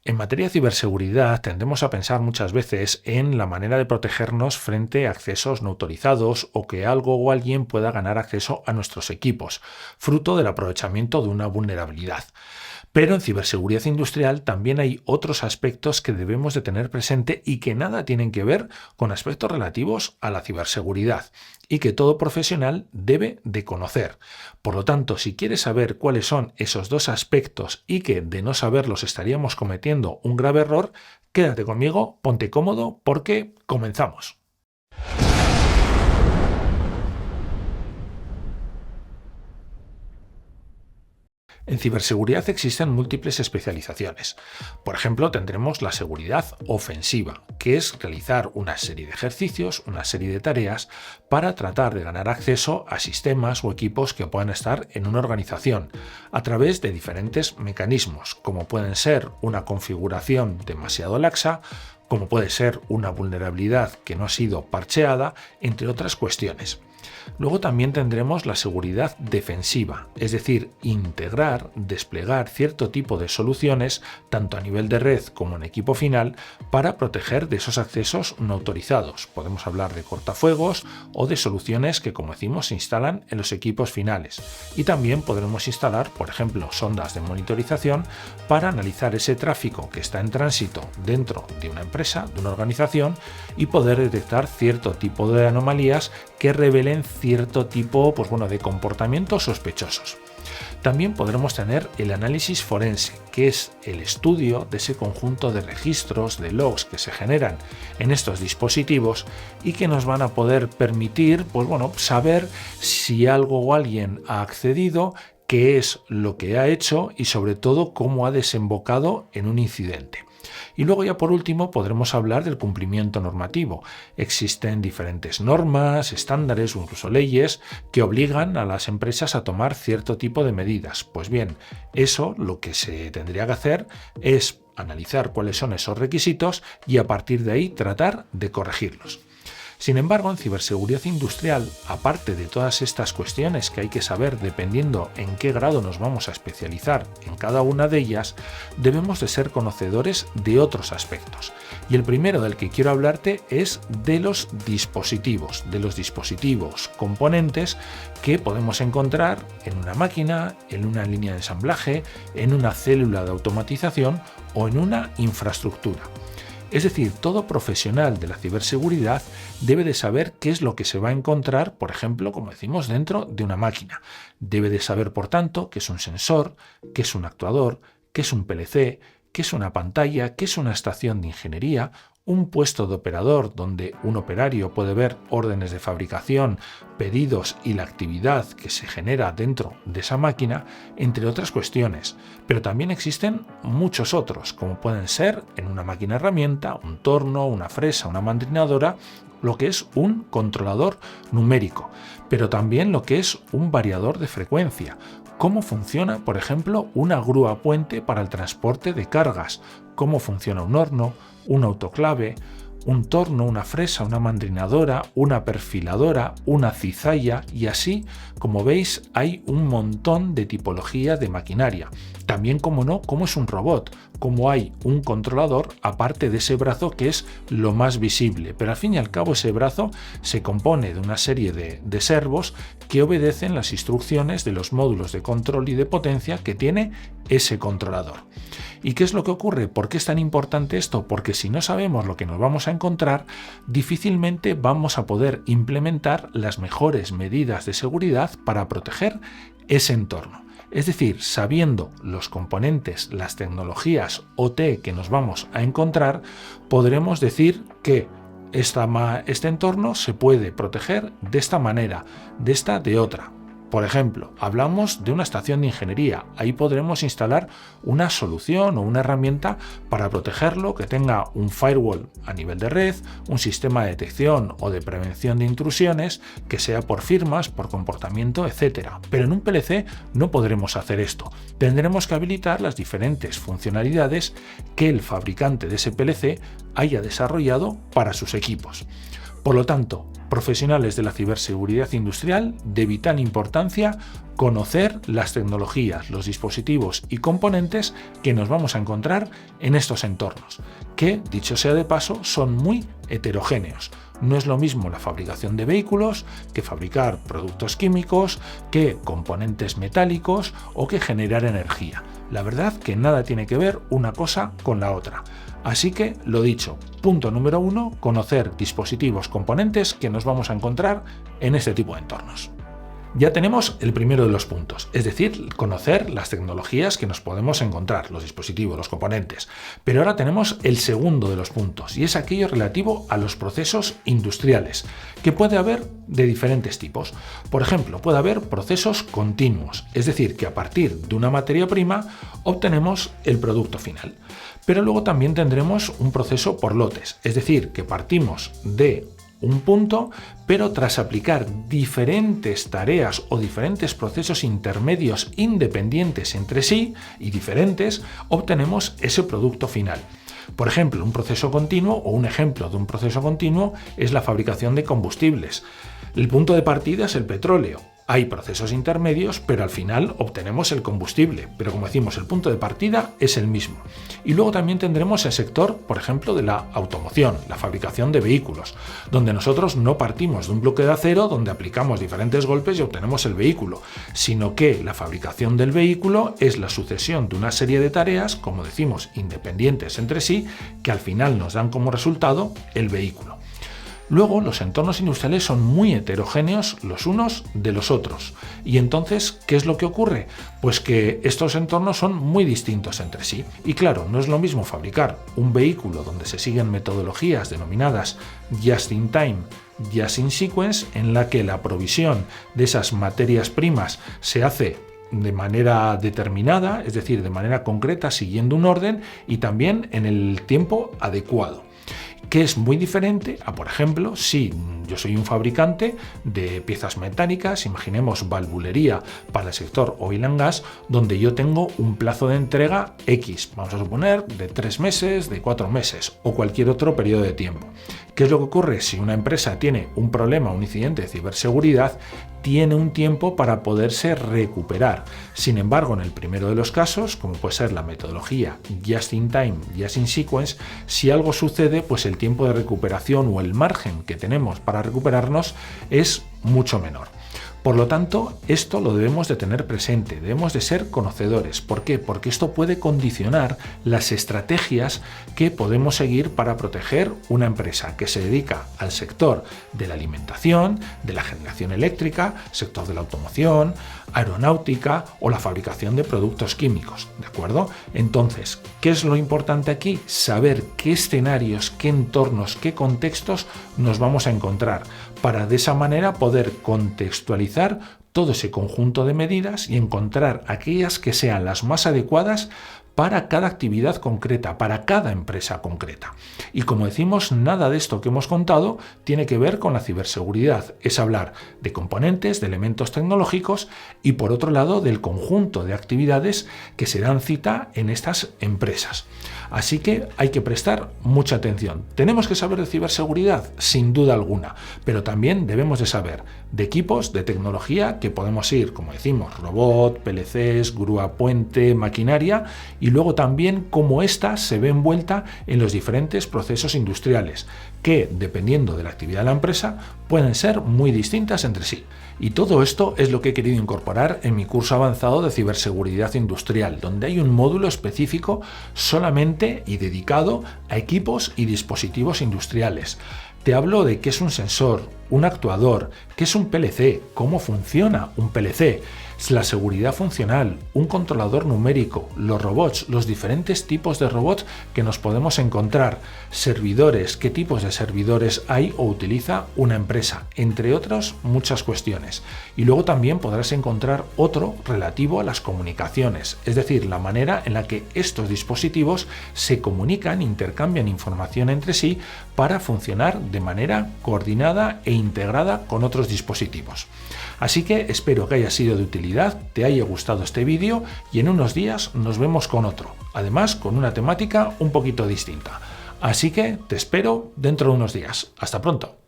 En materia de ciberseguridad tendemos a pensar muchas veces en la manera de protegernos frente a accesos no autorizados o que algo o alguien pueda ganar acceso a nuestros equipos, fruto del aprovechamiento de una vulnerabilidad. Pero en ciberseguridad industrial también hay otros aspectos que debemos de tener presente y que nada tienen que ver con aspectos relativos a la ciberseguridad y que todo profesional debe de conocer. Por lo tanto, si quieres saber cuáles son esos dos aspectos y que de no saberlos estaríamos cometiendo un grave error, quédate conmigo, ponte cómodo porque comenzamos. En ciberseguridad existen múltiples especializaciones. Por ejemplo, tendremos la seguridad ofensiva, que es realizar una serie de ejercicios, una serie de tareas para tratar de ganar acceso a sistemas o equipos que puedan estar en una organización a través de diferentes mecanismos, como pueden ser una configuración demasiado laxa, como puede ser una vulnerabilidad que no ha sido parcheada, entre otras cuestiones. Luego también tendremos la seguridad defensiva, es decir, integrar, desplegar cierto tipo de soluciones, tanto a nivel de red como en equipo final, para proteger de esos accesos no autorizados. Podemos hablar de cortafuegos o de soluciones que, como decimos, se instalan en los equipos finales. Y también podremos instalar, por ejemplo, sondas de monitorización para analizar ese tráfico que está en tránsito dentro de una empresa, de una organización, y poder detectar cierto tipo de anomalías que revelen cierto tipo de comportamientos sospechosos. También podremos tener el análisis forense, que es el estudio de ese conjunto de registros, de logs que se generan en estos dispositivos y que nos van a poder permitir saber si algo o alguien ha accedido, qué es lo que ha hecho y sobre todo cómo ha desembocado en un incidente. Y luego ya por último podremos hablar del cumplimiento normativo. Existen diferentes normas, estándares o incluso leyes que obligan a las empresas a tomar cierto tipo de medidas. Pues bien, eso lo que se tendría que hacer es analizar cuáles son esos requisitos y a partir de ahí tratar de corregirlos. Sin embargo, en ciberseguridad industrial, aparte de todas estas cuestiones que hay que saber dependiendo en qué grado nos vamos a especializar en cada una de ellas, debemos de ser conocedores de otros aspectos. Y el primero del que quiero hablarte es de los dispositivos, componentes que podemos encontrar en una máquina, en una línea de ensamblaje, en una célula de automatización o en una infraestructura. Es decir, todo profesional de la ciberseguridad debe de saber qué es lo que se va a encontrar, por ejemplo, como decimos, dentro de una máquina. Debe de saber, por tanto, qué es un sensor, qué es un actuador, qué es un PLC, qué es una pantalla, qué es una estación de ingeniería, un puesto de operador donde un operario puede ver órdenes de fabricación, pedidos y la actividad que se genera dentro de esa máquina, entre otras cuestiones. Pero también existen muchos otros, como pueden ser en una máquina herramienta, un torno, una fresa, una mandrinadora, lo que es un controlador numérico, pero también lo que es un variador de frecuencia. Cómo funciona, por ejemplo, una grúa puente para el transporte de cargas, cómo funciona un horno, un autoclave, un torno, una fresa, una mandrinadora, una perfiladora, una cizalla y así, como veis, hay un montón de tipología de maquinaria. También, como no, cómo es un robot, cómo hay un controlador aparte de ese brazo que es lo más visible, pero al fin y al cabo ese brazo se compone de una serie de servos que obedecen las instrucciones de los módulos de control y de potencia que tiene ese controlador. ¿Y qué es lo que ocurre? ¿Por qué es tan importante esto? Porque si no sabemos lo que nos vamos a encontrar, difícilmente vamos a poder implementar las mejores medidas de seguridad para proteger ese entorno. Es decir, sabiendo los componentes, las tecnologías OT que nos vamos a encontrar, podremos decir que este entorno se puede proteger de esta manera, de otra. Por ejemplo, hablamos de una estación de ingeniería. Ahí podremos instalar una solución o una herramienta para protegerlo que tenga un firewall a nivel de red, un sistema de detección o de prevención de intrusiones que sea por firmas, por comportamiento, etc. Pero en un PLC no podremos hacer esto. Tendremos que habilitar las diferentes funcionalidades que el fabricante de ese PLC haya desarrollado para sus equipos. Por lo tanto, profesionales de la ciberseguridad industrial, de vital importancia conocer las tecnologías, los dispositivos y componentes que nos vamos a encontrar en estos entornos, que, dicho sea de paso, son muy heterogéneos. No es lo mismo la fabricación de vehículos que fabricar productos químicos, que componentes metálicos o que generar energía. La verdad que nada tiene que ver una cosa con la otra. Así que, lo dicho, punto número 1, conocer dispositivos, componentes que nos vamos a encontrar en este tipo de entornos. Ya tenemos el primero de los puntos, es decir, conocer las tecnologías que nos podemos encontrar, los dispositivos, los componentes. Pero ahora tenemos el segundo de los puntos, y es aquello relativo a los procesos industriales, que puede haber de diferentes tipos. Por ejemplo, puede haber procesos continuos, es decir, que a partir de una materia prima obtenemos el producto final. Pero luego también tendremos un proceso por lotes, es decir, que partimos de un punto, pero tras aplicar diferentes tareas o diferentes procesos intermedios independientes entre sí y diferentes, obtenemos ese producto final. Por ejemplo, un proceso continuo o un ejemplo de un proceso continuo es la fabricación de combustibles. El punto de partida es el petróleo. Hay procesos intermedios, pero al final obtenemos el combustible. Pero como decimos, el punto de partida es el mismo. Y luego también tendremos el sector, por ejemplo, de la automoción, la fabricación de vehículos, donde nosotros no partimos de un bloque de acero donde aplicamos diferentes golpes y obtenemos el vehículo, sino que la fabricación del vehículo es la sucesión de una serie de tareas, como decimos, independientes entre sí, que al final nos dan como resultado el vehículo. Luego, los entornos industriales son muy heterogéneos los unos de los otros. Y entonces, ¿qué es lo que ocurre? Pues que estos entornos son muy distintos entre sí. Y claro, no es lo mismo fabricar un vehículo donde se siguen metodologías denominadas just in time, just in sequence, en la que la provisión de esas materias primas se hace de manera determinada, es decir, de manera concreta, siguiendo un orden y también en el tiempo adecuado, que es muy diferente a, por ejemplo, si yo soy un fabricante de piezas metálicas, imaginemos valvulería para el sector oil and gas, donde yo tengo un plazo de entrega X, vamos a suponer de 3 meses, de 4 meses o cualquier otro periodo de tiempo. ¿Qué es lo que ocurre? Si una empresa tiene un problema, un incidente de ciberseguridad, tiene un tiempo para poderse recuperar. Sin embargo, en el primero de los casos, como puede ser la metodología just in time, just in sequence, si algo sucede, pues el tiempo de recuperación o el margen que tenemos para recuperarnos es mucho menor. Por lo tanto, esto lo debemos de tener presente, debemos de ser conocedores. ¿Por qué? Porque esto puede condicionar las estrategias que podemos seguir para proteger una empresa que se dedica al sector de la alimentación, de la generación eléctrica, sector de la automoción, aeronáutica o la fabricación de productos químicos, ¿de acuerdo? Entonces, ¿qué es lo importante aquí? Saber qué escenarios, qué entornos, qué contextos nos vamos a encontrar para de esa manera poder contextualizar todo ese conjunto de medidas y encontrar aquellas que sean las más adecuadas para cada actividad concreta, para cada empresa concreta. Y como decimos, nada de esto que hemos contado tiene que ver con la ciberseguridad. Es hablar de componentes, de elementos tecnológicos y por otro lado del conjunto de actividades que se dan cita en estas empresas. Así que hay que prestar mucha atención. ¿Tenemos que saber de ciberseguridad? Sin duda alguna, pero también debemos de saber de equipos, de tecnología que podemos ir, como decimos, robot, PLCs, grúa puente, maquinaria, y luego también cómo ésta se ve envuelta en los diferentes procesos industriales, que, dependiendo de la actividad de la empresa, pueden ser muy distintas entre sí. Y todo esto es lo que he querido incorporar en mi curso avanzado de ciberseguridad industrial, donde hay un módulo específico solamente y dedicado a equipos y dispositivos industriales. Te hablo de qué es un sensor, un actuador, qué es un PLC, cómo funciona un PLC, la seguridad funcional, un controlador numérico, los robots, los diferentes tipos de robots que nos podemos encontrar, servidores, qué tipos de servidores hay o utiliza una empresa, entre otras muchas cuestiones. Y luego también podrás encontrar otro relativo a las comunicaciones, es decir, la manera en la que estos dispositivos se comunican, intercambian información entre sí para funcionar de manera coordinada e integrada con otros dispositivos. Así que espero que haya sido de utilidad, te haya gustado este vídeo y en unos días nos vemos con otro, además con una temática un poquito distinta. Así que te espero dentro de unos días. Hasta pronto.